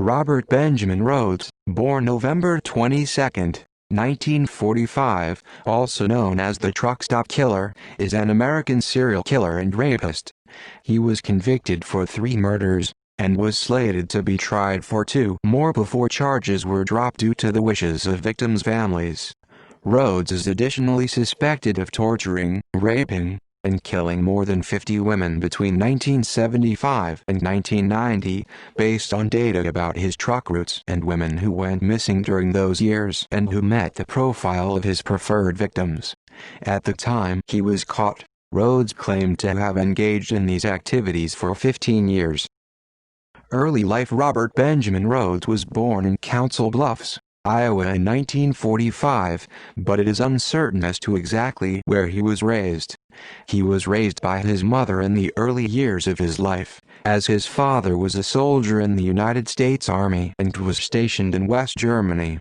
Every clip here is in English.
Robert Benjamin Rhoades, born November 22, 1945, also known as the Truck Stop Killer, is an American serial killer and rapist. He was convicted for 3 murders, and was slated to be tried for 2 more before charges were dropped due to the wishes of victims' families. Rhoades is additionally suspected of torturing, raping, and killing more than 50 women between 1975 and 1990, based on data about his truck routes and women who went missing during those years and who met the profile of his preferred victims. At the time he was caught, Rhoades claimed to have engaged in these activities for 15 years. Early life. Robert Benjamin Rhoades was born in Council Bluffs, Iowa in 1945, but it is uncertain as to exactly where he was raised. He was raised by his mother in the early years of his life, as his father was a soldier in the United States Army and was stationed in West Germany.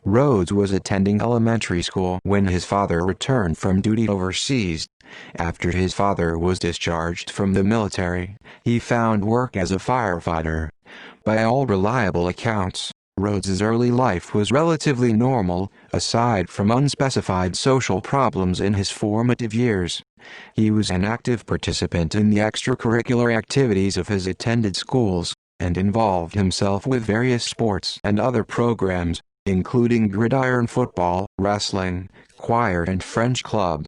Rhoades was attending elementary school when his father returned from duty overseas. After his father was discharged from the military, he found work as a firefighter. By all reliable accounts, Rhoades' early life was relatively normal, aside from unspecified social problems in his formative years. He was an active participant in the extracurricular activities of his attended schools, and involved himself with various sports and other programs, including gridiron football, wrestling, choir and French club.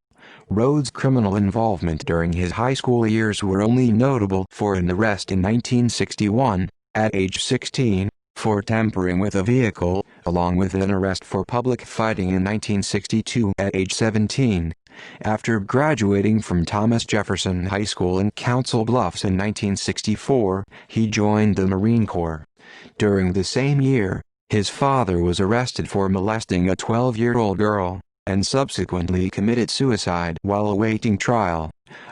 Rhoades' criminal involvement during his high school years were only notable for an arrest in 1961, at age 16, for tampering with a vehicle, along with an arrest for public fighting in 1962 at age 17. After graduating from Thomas Jefferson High School in Council Bluffs in 1964, he joined the Marine Corps. During the same year, his father was arrested for molesting a 12-year-old girl, and subsequently committed suicide while awaiting trial.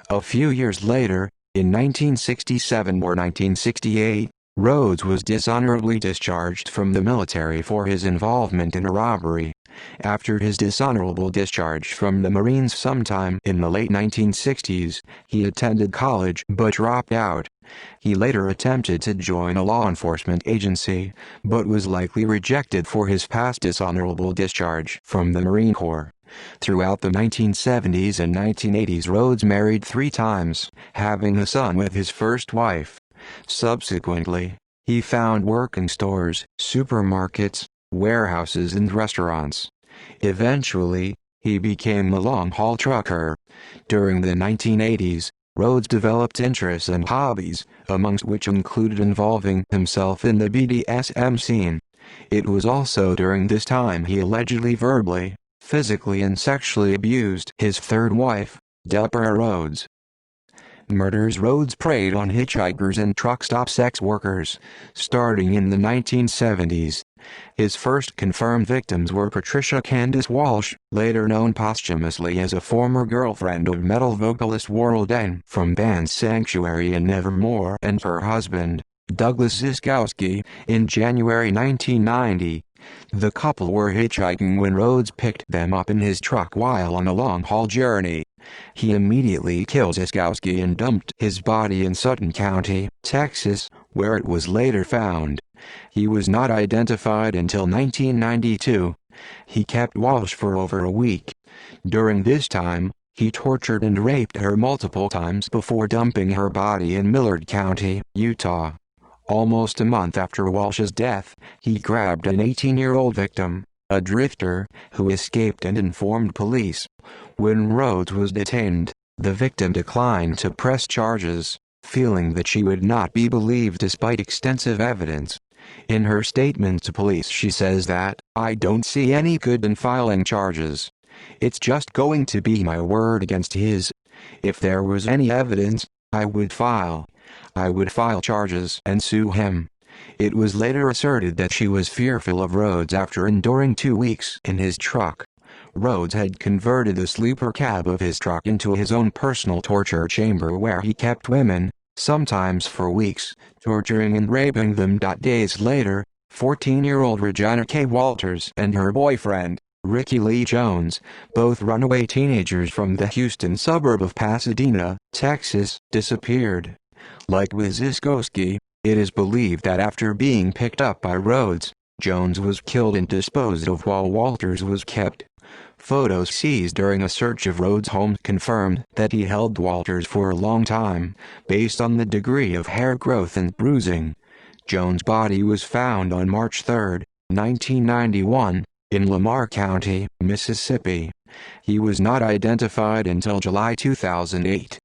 A few years later, in 1967 or 1968, Rhoades was dishonorably discharged from the military for his involvement in a robbery. After his dishonorable discharge from the Marines sometime in the late 1960s, he attended college but dropped out. He later attempted to join a law enforcement agency, but was likely rejected for his past dishonorable discharge from the Marine Corps. Throughout the 1970s and 1980s, Rhoades married 3 times, having a son with his first wife. Subsequently, he found work in stores, supermarkets, warehouses and restaurants. Eventually, he became a long-haul trucker. During the 1980s, Rhoades developed interests and hobbies, amongst which included involving himself in the BDSM scene. It was also during this time he allegedly verbally, physically and sexually abused his third wife, Deborah Rhoades. Murders. Rhoades preyed on hitchhikers and truck stop sex workers, starting in the 1970s. His first confirmed victims were Patricia Candace Walsh, later known posthumously as a former girlfriend of metal vocalist Rhoades from bands Sanctuary and Nevermore, and her husband, Douglas Ziskowski, in January 1990. The couple were hitchhiking when Rhoades picked them up in his truck while on a long-haul journey. He immediately killed Ziskowski and dumped his body in Sutton County, Texas, where it was later found. He was not identified until 1992. He kept Walsh for over a week. During this time, he tortured and raped her multiple times before dumping her body in Millard County, Utah. Almost a month after Walsh's death, he grabbed an 18-year-old victim, a drifter, who escaped and informed police. When Rhoades was detained, the victim declined to press charges, feeling that she would not be believed despite extensive evidence. In her statement to police, she says that, "I don't see any good in filing charges. It's just going to be my word against his. If there was any evidence, I would file charges and sue him." It was later asserted that she was fearful of Rhoades after enduring 2 weeks in his truck. Rhoades had converted the sleeper cab of his truck into his own personal torture chamber where he kept women, sometimes for weeks, torturing and raping them. Days later, 14-year-old Regina K. Walters and her boyfriend, Ricky Lee Jones, both runaway teenagers from the Houston suburb of Pasadena, Texas, disappeared. Like with Ziskowski, It is believed that after being picked up by Rhoades, Jones was killed and disposed of while Walters was kept. Photos seized during a search of Rhoades' home confirmed that he held Walters for a long time, based on the degree of hair growth and bruising. Jones' body was found on March 3, 1991, in Lamar County, Mississippi. He was not identified until July 2008.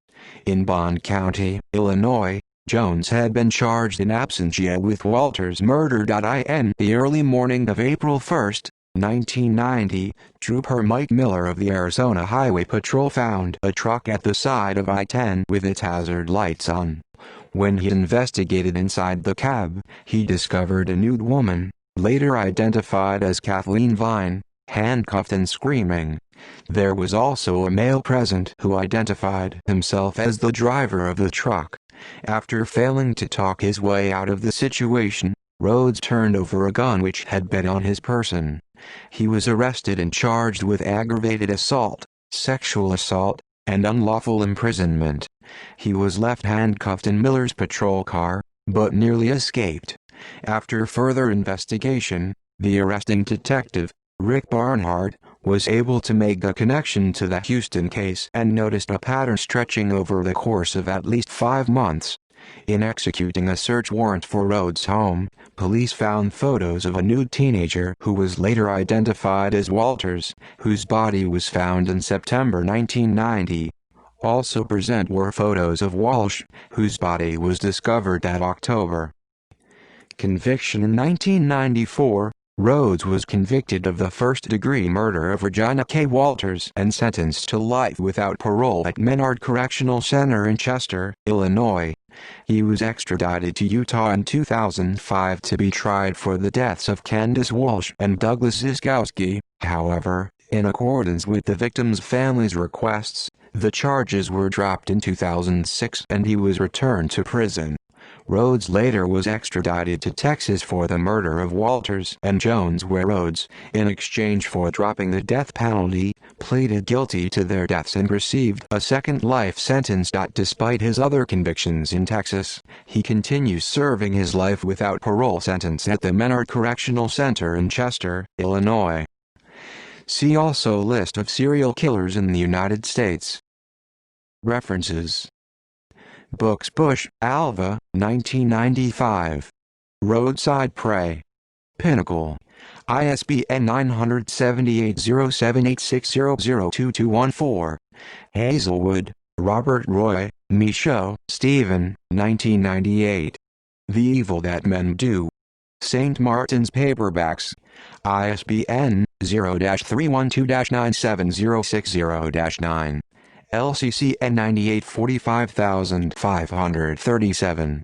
In Bond County, Illinois, Jones had been charged in absentia with Walters' murder. In the early morning of April 1, 1990, Trooper Mike Miller of the Arizona Highway Patrol found a truck at the side of I-10 with its hazard lights on. When he investigated inside the cab, he discovered a nude woman, later identified as Kathleen Vine, handcuffed and screaming. There was also a male present who identified himself as the driver of the truck. After failing to talk his way out of the situation, Rhoades turned over a gun which had been on his person. He was arrested and charged with aggravated assault, sexual assault, and unlawful imprisonment. He was left handcuffed in Miller's patrol car, but nearly escaped. After further investigation, the arresting detective, Rick Barnhart, was able to make a connection to the Houston case and noticed a pattern stretching over the course of at least 5 months. In executing a search warrant for Rhoades' home, police found photos of a nude teenager who was later identified as Walters, whose body was found in September 1990. Also present were photos of Walsh, whose body was discovered that October. Conviction in 1994, Rhoades was convicted of the first-degree murder of Regina K. Walters and sentenced to life without parole at Menard Correctional Center in Chester, Illinois. He was extradited to Utah in 2005 to be tried for the deaths of Candace Walsh and Douglas Ziskowski. However, in accordance with the victims' families' requests, the charges were dropped in 2006 and he was returned to prison. Rhoades later was extradited to Texas for the murder of Walters and Jones, where Rhoades, in exchange for dropping the death penalty, pleaded guilty to their deaths and received a second life sentence. Despite his other convictions in Texas, he continues serving his life without parole sentence at the Menard Correctional Center in Chester, Illinois. See also List of serial killers in the United States. References: Books. Bush, Alva, 1995. Roadside Prey. Pinnacle. ISBN 978-0786002214. Hazelwood, Robert Roy, Michaud, Stephen, 1998. The Evil That Men Do. St. Martin's Paperbacks. ISBN 0-312-97060-9. LCCN 98 45537.